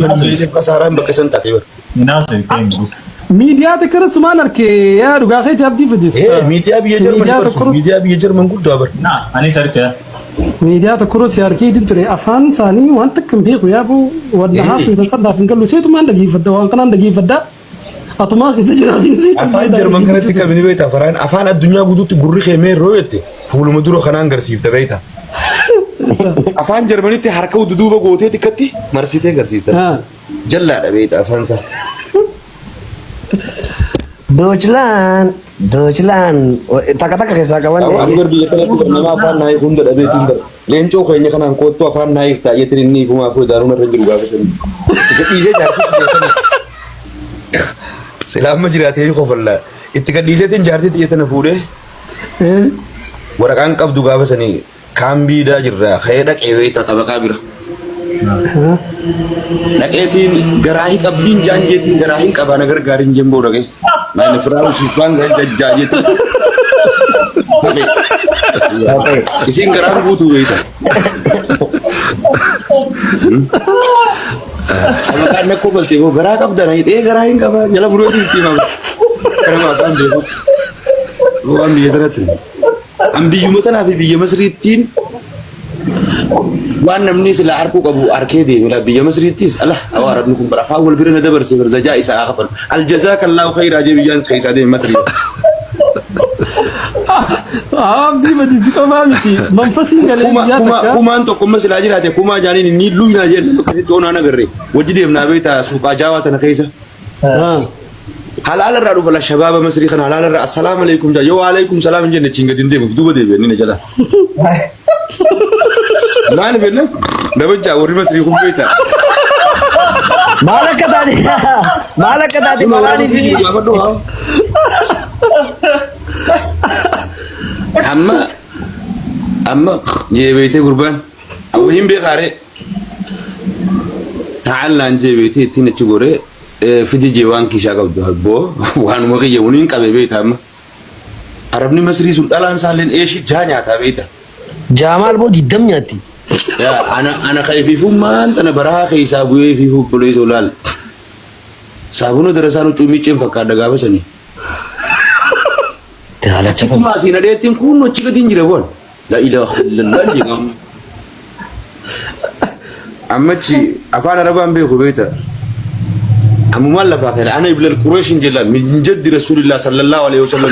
Ini pasaran bekesan tak ibar. ناسي كين ميديا تكرر سمان أركي يا رجاء تبدي في ديس Media biar mengkul tu abar. نا أنا سرت ميديا تكرر سياركي دي تري أفان ثاني وأنت كم بيك ويا أبو ودها شو تكرر دافن كل شيء تمان دقي فدا وان كان دقي فدا أتوما كيسة جرابين زي Afan Jerman kan tika bini beta faran. Afan dunia gudu tu gurri kheme royete. Fulu maduro kanan garsif ta beta. Afan Jerman itu harka udu duba gote tikati. Marsi te garsis ta. Jalla da beta afan sa. Deutschland. Taka-taka kisah kawan. Anggar biya kana tu nama afan naik hunda da beta hunda. Lenco kayaknya kanan kotu afan naik tak ya terin ni kuma aku daruna renjuru ga kesan. Tikati je jarti biasa. Selama jirat ini khofalla. Itika disetin jarti tiyata na fude. Warakan kab duga basani kambi da jirra khayda kewe ta tabaka bir. Naketin garahi kabdin janjetin garahi kabana gar garin jembo dage. Main firaru sifan jajet. Isin garan butu itu. Kalau kan aku berarti gua gerak apa dah ini gerakin apa jalan buru sih timah karena apa ande gua ambil terus ambil jumatan apa biaya masritin wan namni sila arku kabu arkedi mila biaya masritis Allah awarab nukum berapa awal birana dabar sih berzaja isa akapar al jazakallahu khair aja bijan kaisa deh masrit abdi madisi kafamiti manfasi ngale ya taka kuma anto kuma sila aja rate kuma jani ni lu na je kasi to na nagare wajide na beta suqa jawa ta na kaisa halal radu fala shabab masri khana halal assalamu alaikum ja yo alaikum salam je ne cinga dinde mu duba de ni ne jala man be na da bajja wori masri kum beta Malaka tadi malani fi. أما جيبيتي قربان أوهم بخاري تعال عن جيبيتي تينا تقولي في دي جوان كيشا قبض هبو وانو مغي يونين كبيبيت هم عربني مصري سلطان سالين إيش جانيا تابيتا Jamal bo didam nyati. يا أنا خايف في فمان أنا برا خايف سابوي في فوق بوليس ولال سابونو درسانو cumi cem fakar daga apa sini Tala cepat. masih ada yang kuno cika tinggi rebon la ilaha illallah jengam amma ci afana raban be khubeta amma walla fa khala ana ibn al-quraish jalla min jadd rasulillah sallallahu alaihi wasallam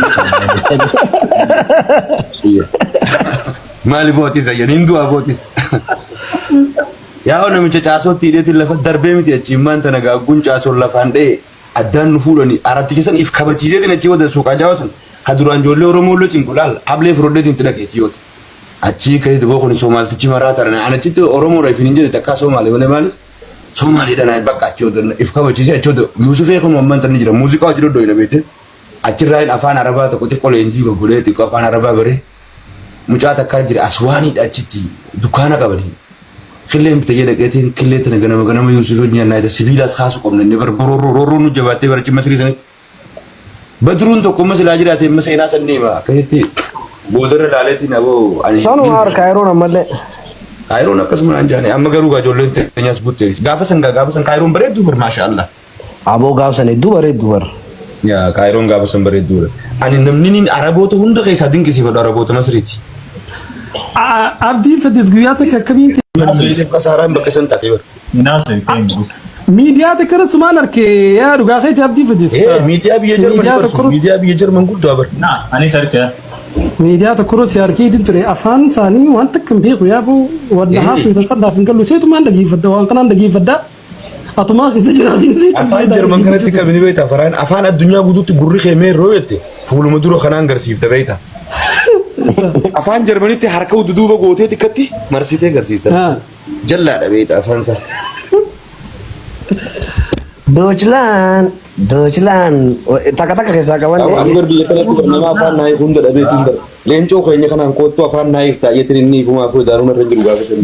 mali botis ya nindu abotis ya ona mi chaso tide til lafa darbe mi ti chimman tanaga guncha so lafande adan fulani arati kesan if kabachize dina ci wada suka jawasan haduran jolle oromo lo cinkulal able frode tin tidake tiyot achi kai de bokoni somal ti marata na ana tito oromo ra fininje ta ka somali wala mali somali dana bakka chodo if kabachize chodo yusuf e ko mamman tan jira musica jiro doina bete achi rain afana araba to ko te kole enji go gole ti ko afana araba bare muchata ka jira aswani da chiti dukana ka bari khilem te yede ke tin khilete na gana yusuf nya na da sibila khasu ko ne bar bororo nu jabate bar chi masri sene بدرون تو كم مثل أجرات مثلا سنني ما كهتي بودر لالتي نبو Sanu har Cairo namalle. كايرون أكسم أنجاني أما كروجا جولين تنيا سبوتيريس غافسن كايرون بريد دور ما شاء الله Abo gawsan duar. يا كايرون غافسن بريد دور أنا نمنين عربوت هند كيس هادين كيسي بدو عربوت مصريتي abdi في ديس قياتك كمين ini pasaran bekesan tak ibar ناسي كين ميديا تكرر سمان أركي يا رجاء تبدي في ديس media biar mengkul tu abar نا أنا سرت ميديا تكرر سياركي دي تري أفان ثاني وأنت كم بيك ويا أبو ودها شو تكرر دافن كل شيء تمان دقي فدا وان كان دقي فدا أتوما كيسة جرابين زي afan Jerman kan tika bini beta faran afan dunia gudu tu gurri kheme royete fulu maduro kanan garsif ta beta afan Jerman itu harka udu duba gote tikati marsi te garsis ta jalla da beta afan sa Deutschland. Taka-taka kisah kawan. anggar biya kana tu nama afan naik hunda da beta hunda lenco kayaknya kanan kotu afan naik tak ya terin ni kuma aku daruna renjuru ga kesan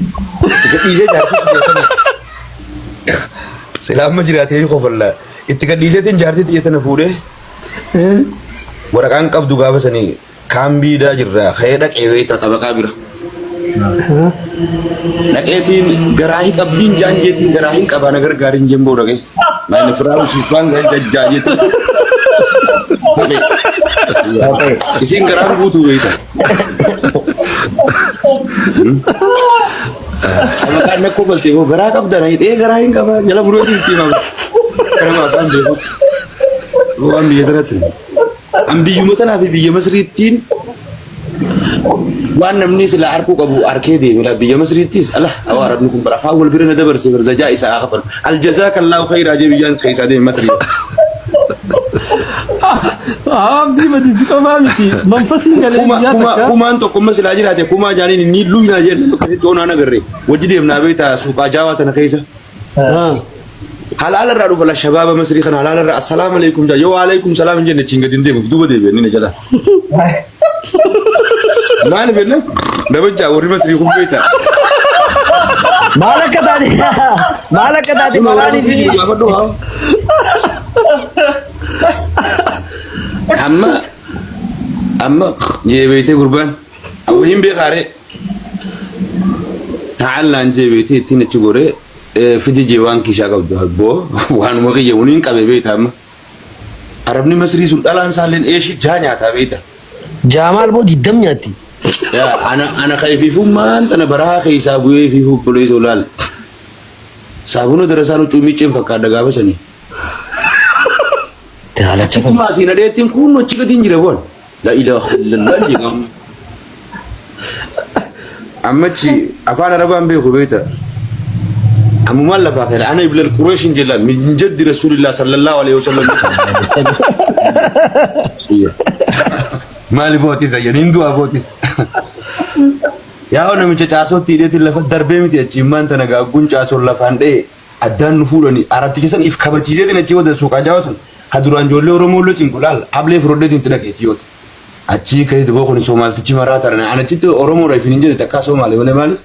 tikati je jarti biasa selama jirat ini khofalla itika disetin jarti tiyata na fude warakan kab duga basani kambi da jirra khayda kewe ta tabaka bir Naqeetiin garaahi qabdiin jaanjeetiin garaahiin qabaa nagar gaariin jemboo dhaqee. Maayina firaawu siifaan jajjaajeetiin. Isin garaan guutuu beekta. Sama kan nak kobalti ko garaa qabdan garaahiin qabaa jala murootiin tiimaa. Kana maataan beeku. Waan biyya tanatti. An biyyuma tanaa fi biyya Masriittiin waan namni sila arkuu qabu arkee deemee biyya Masriittis Allah awaa rabni kun barafaa wal bira na dabarse barzajaa isaa qaban aljazakallahu khayra jabiyyan keessa deemee Masriit. Abdi madisi kafamiti manfasi galee biyya takka. Kumaan tokko masilaa jiraate kumaa jaaniin ni luynaa jenna akkasitti onaan agarree wajji deemnaa beektaa suuqaa jaawaa tana keessa. Halal irraa dhufa la shabaaba Masrii kana halal irraa assalaamu alaykum jaa yoo alaykum salaam jenne chinga dindee muf duuba deebi'an ni jala. Maal benna dabajaa warri Masrii kun beektaa. Maal akka taate malaanii fi amma jeebeetee gurbaan awwiin beekaare ta'allaan jeebeetee ittiin achi goree fidi jeewaan kishaa qabdu boo waanuma kiyya waliin qabe beektaa amma arabni Masrii sun dhalaan isaalleen eeshi jaa nyaataa beektaa. Jaamaal boo diddam nyaatti. Ana kayfiifummaan tana barahaa keessaa bu'ee fi bulee soolaal saabuna darasaanu cuumicceen fakkaata gaafa sanii. Daalacha Kuma asiin adeettiin kun achi gatiin jira boon. La ilaha illallah jedhamu. Ammachi afaan arabaan beeku beektaa. Ammumaan lafaa kana ana iblal Qurayshin jedhaan min jaddi Rasulillah sallallahu alaihi wasallam. Maali bootis ayyan hinduu abootis. Yaa namicha caasootti hidheetiin lafa darbee miti achi immaan tana gaagguun caasoon lafaan dha'e addaan nu fuudhanii arabticha san if kabachiiseetiin achi wada suuqaa jaawatan ha duraan ijoollee Oromoo loo cinqulaal ablee firooddeetiin itti dhaqeetii yooti. Achii ka'eeti bookoni Soomaaltichi maraa taran ani achitti Oromoo ifin hin jedhe takkaa Soomaalee malee maaliif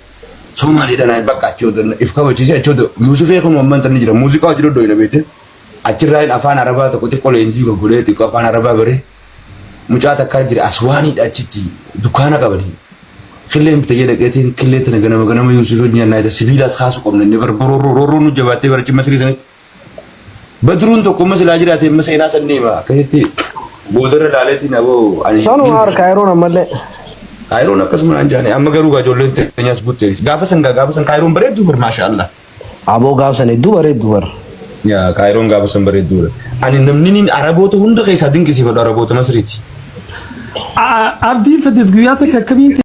Somaaliidhaan bakka achi wada if kabachiisee achi wada Yuusufee kun ammaan tanni jira muuziqaa hojii doddoo hin beekte achirraa afaan arabaa tokko xiqqoo leenjii goggolee xiqqoo afaan arabaa baree mucaa takkaa jira aswaaniidha achitti dukkaana qabanii. Killeen bitee dhaqeetiin killee tana ganama Yuusuf wajjin naayida sibiilaas kaasu qabna inni barbarooroo nu jabaattee barachi Masrii sanitti. Badruun tokko masilaa jiraatee maseenaa sanneema akkasitti boodarra laaleetiin aboo ani. Sanuu har Kaayiroon ammallee. Kaayiroon akkasuma naan jaane amma garuu ijoolleen teenyaas buttee gaafa san Kaayiroon bareedduu bar maashaallah. Aboo gaafa san hedduu bareeddu bar. Yaa Kaayiroon gaafa san bareedduu. Ani namni araboota hunda keessaa dinqisiifadhu araboota Masriiti. Abdi fadis guyyaa takka akkamiin